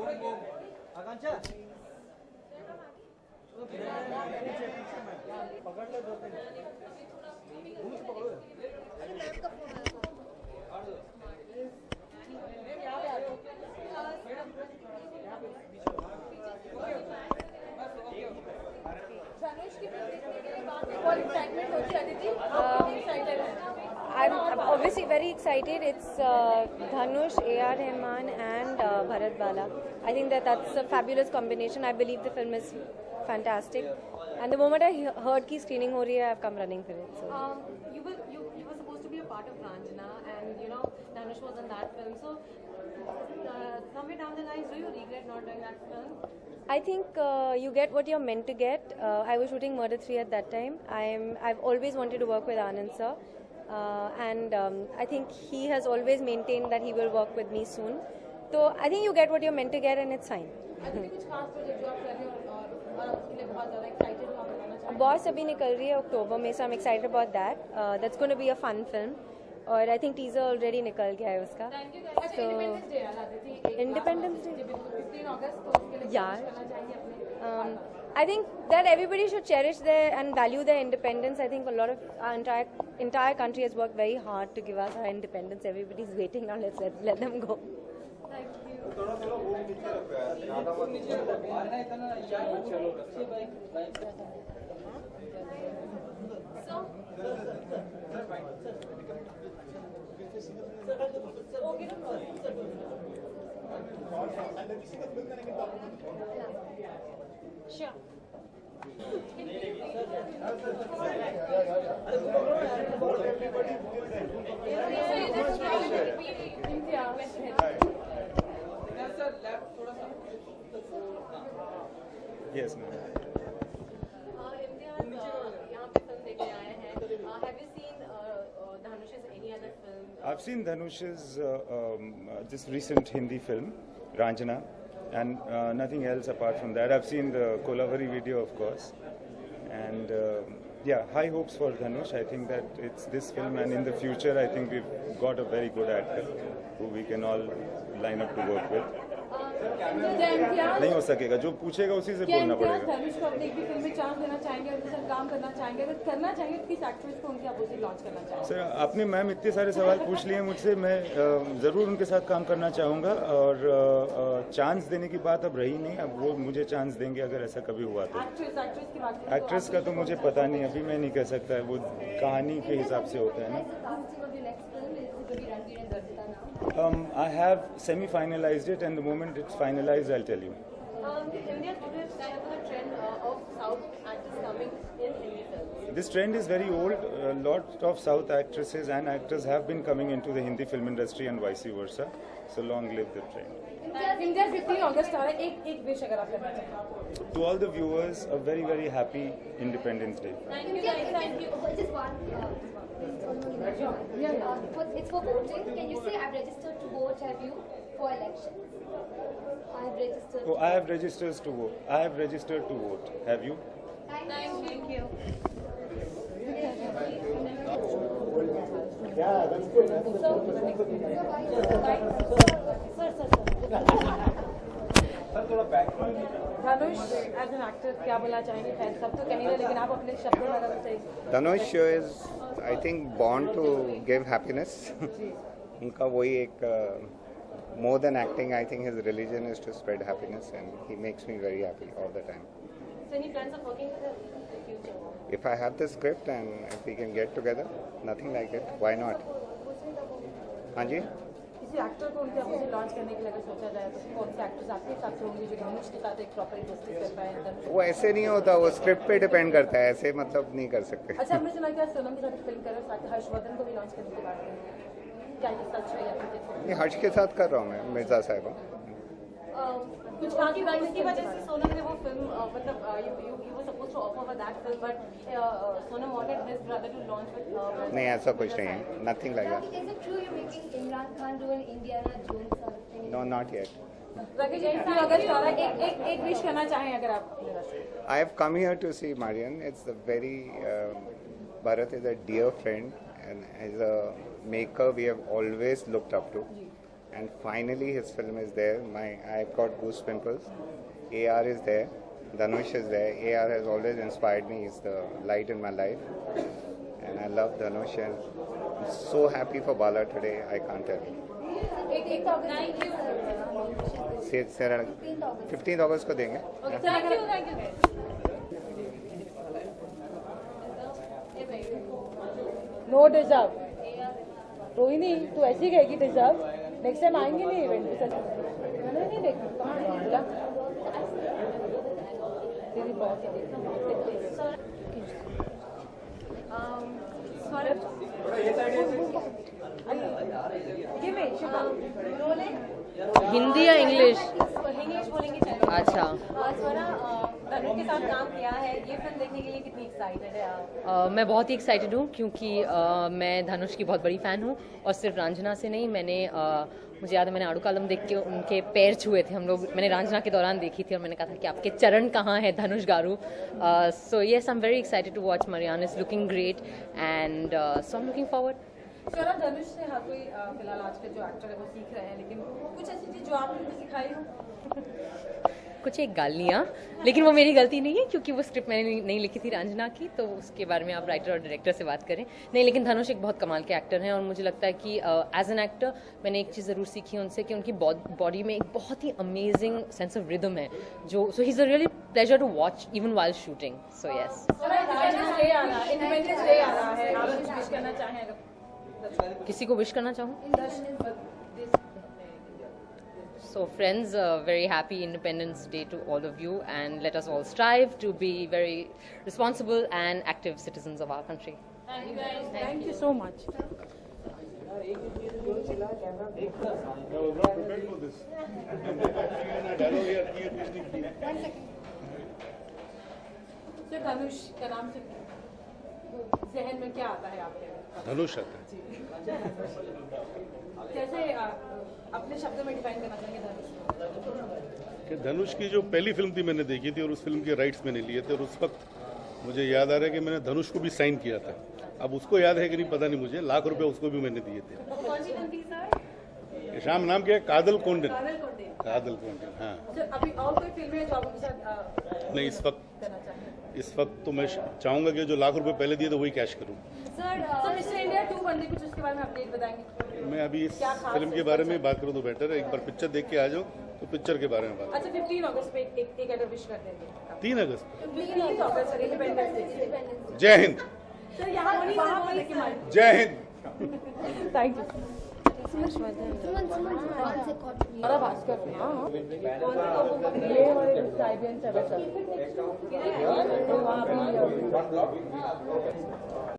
आकांक्षा पकड़ ले दो तीन घूम से पकड़ो अरे मैम का phone I'm obviously very excited. It's Dhanush, A.R. Rahman and Bharat Bala. I think that's a fabulous combination. I believe the film is fantastic. And the moment I heard ki screening ho rahi hai, I've come running for it. So. You were supposed to be a part of Ranjana, and Dhanush was in that film. So somewhere down the line, do you regret not doing that film? I think you get what you're meant to get. I was shooting Murder 3 at that time. I've always wanted to work with Anand sir. And I think he has always maintained that he will work with me soon. So I think you get what you're meant to get and it's fine. Boss abhi nikal rahi hai October mein, so I'm excited about that. That's going to be a fun film. और I think teaser already निकल गया है उसका. So Independence Day. 15 August. Yeah. I think that everybody should cherish and value their independence. I think a lot of our entire country has worked very hard to give us our independence. Everybody's waiting now. Let's let them go. Thank you. Sure. Yes, ma'am. Have you seen Dhanush's any other film? I've seen Dhanush's this recent Hindi film, Ranjana, and nothing else apart from that. I've seen the Kolavari video, of course, and yeah, high hopes for Dhanush. I think that it's this film, and in the future, I think we've got a very good actor who we can all line up to work with. नहीं हो सकेगा, जो पूछेगा उसी से बोलना पड़ेगा. धनुष को अपनी एक भी फिल्म में चांस देना चाहेंगे, उनके साथ काम करना चाहेंगे, अगर करना चाहेंगे तो किस एक्ट्रेस को उनके अपोजिट लॉन्च करना चाहेंगे? सर, आपने मैम इतने सारे सवाल पूछ लिए मुझसे, मैं ज़रूर उनके साथ काम करना चाहूँगा और चांस देने की बात अब रही नहीं, अब वो मुझे चांस देंगे अगर ऐसा कभी हुआ तो. एक्ट्रेस का तो मुझे पता नहीं, अभी मैं नहीं कह सकता है, वो कहानी के हिसाब से होता है ना. I have semi-finalized it, and the moment it's finalized, I'll tell you. India today is kind of a trend of South actors coming in Hindi films. This trend is very old. A lot of South actresses and actors have been coming into the Hindi film industry and vice versa. So long live the trend. India 15 August आ रहा है, एक wish अगर आप करना चाहें. To all the viewers, a very, very happy Independence Day. Thank you guys. Thank you. Just one. It's for voting. Can you say I've registered to vote? Have you for elections? I have registered. Oh, I have registered to vote. I have registered to vote. Have you? Thank you. Yeah, that's good. Sir थोड़ा back. Dhanush as an actor क्या बोलना चाहेंगे? Fan सब तो कहेंगे, लेकिन आप अपने शब्दों में अगर सही. Dhanush is, I think, born to give happiness. उनका वही एक more than acting, I think his religion is to spread happiness, and he makes me very happy all the time. So any plans of working with him in the future? If I have the script and if we can get together, nothing like it, why not? हाँ जी. किसी actor को उनके opposite launch करने के लिए अगर सोचा जाए तो कौन से एक्टर्स आपके हिसाब से होंगे जो धनुष के साथ एक प्रॉपर जस्टिस कर पाए? वो ऐसे नहीं होता, वो स्क्रिप्ट पे डिपेंड करता है, ऐसे मतलब नहीं कर सकते. अच्छा, हमने सुना क्या सोनम के साथ फिल्म कर रहे हैं, हर्षवर्धन को भी लॉन्च करने की बात है, क्या ये सच है या फिर? नहीं, हर्ष के साथ कर रहा हूँ मैं, मिर्जा साहिबा. कुछ कहा कि बैंड की वजह से सोनम ने वो फिल्म मतलब you were supposed to offer for that film, but Sonam wanted his brother to launch with नहीं, ऐसा कुछ नहीं है, nothing like that. Is it true you're making Imran Khan do an Indiana Jones sort of thing? No, not yet. Rakesh ji, 15 अगस्त आ रहा है, एक wish करना चाहें अगर आप? I have come here to see Marian. It's a very Bharat is a dear friend, and as a maker we have always looked up to. and finally his film is there. I've got goose pimples. AR is there. Dhanush is there. AR has always inspired me. He's the light in my life, and I love Dhanush. And I'm so happy for Bala today. I can't tell you. 15th August को देंगे. No deserve. Rohini तू ऐसी कहेगी deserve. Next time आएंगे नहीं event पे. मैंने नहीं देखा. कहाँ बोला तेरी बहुत हिंदी या इंग्लिश? इंग्लिश बोलेंगे चलो. अच्छा. स्वरा धनुष के साथ काम किया है, ये फिल्म देखने के लिए कितनी एक्साइटेड है आप? मैं बहुत ही एक्साइटेड हूँ क्योंकि मैं धनुष की बहुत बड़ी फ़ैन हूँ और सिर्फ रांझना से नहीं. मुझे याद है मैंने आड़ू कालम देख के उनके पैर छुए थे हम लोग. मैंने रांझना के दौरान देखी थी और मैंने कहा था कि आपके चरण कहाँ है Dhanush garu. So yes, I am very excited to watch. Maryan is looking great and so I am looking forward. स्वरा धनुष से हर कोई फिलहाल आजकल जो एक्टर है वो सीख रहे हैं, लेकिन कुछ ऐसी चीज जो आपने उनको सिखाई हो? कुछ एक गालियाँ, लेकिन वो मेरी गलती नहीं है क्योंकि वो स्क्रिप्ट मैंने नहीं लिखी थी रांझना की, तो उसके बारे में आप राइटर और डायरेक्टर से बात करें. नहीं, लेकिन धनुष एक बहुत कमाल के एक्टर हैं और मुझे लगता है कि एज एन एक्टर मैंने एक चीज़ ज़रूर सीखी उनसे कि उनकी बॉडी में एक बहुत ही अमेजिंग सेंस ऑफ रिदम है जो so he is a really pleasure to watch even while shooting. So yes. किसी को विश करना चाहूँ? So friends, very happy Independence Day to all of you, and let us all strive to be very responsible and active citizens of our country. Thank you guys. Thank you so much. So धनुष का नाम से जहन में क्या आता है आपके? धनुष आता है. कैसे अपने शब्दों में डिफाइन करना चाहेंगे धनुष? कि धनुष की जो पहली फिल्म थी मैंने देखी थी और उस फिल्म के राइट्स मैंने लिए थे और उस वक्त मुझे याद आ रहा है कि मैंने धनुष को भी साइन किया था. अब उसको याद है कि नहीं पता नहीं मुझे. लाख रुपए उसको भी मैंने दिए थे. कौन सी फिल्म थी सर? शाम नाम क्या है? कादल कोंडन. कादल कोंडन. हाँ. अभी और कोई फिल्म है जो आप उनके साथ नहीं, करना चाहेंगे? इस वक्त तो मैं चाहूंगा कि जो लाख रुपए पहले दिए थे वही कैश करूं. सर मिस्टर इंडिया 2 बनने कुछ उसके बारे में अपडेट बताएंगे? मैं अभी इस फिल्म के बारे में बात करूं तो बेटर है. एक बार पिक्चर देख के आ जाओ तो पिक्चर के बारे में बात. अच्छा, 15 अगस्त पे एक एडर विश कर देंगे. 3 अगस्त. 15 अगस्त इंडिपेंडेंस डे. जय हिंद. सर यहाँ बोले कि जय हिंद. Thank you. सुमन भास्कर ये और साइबियन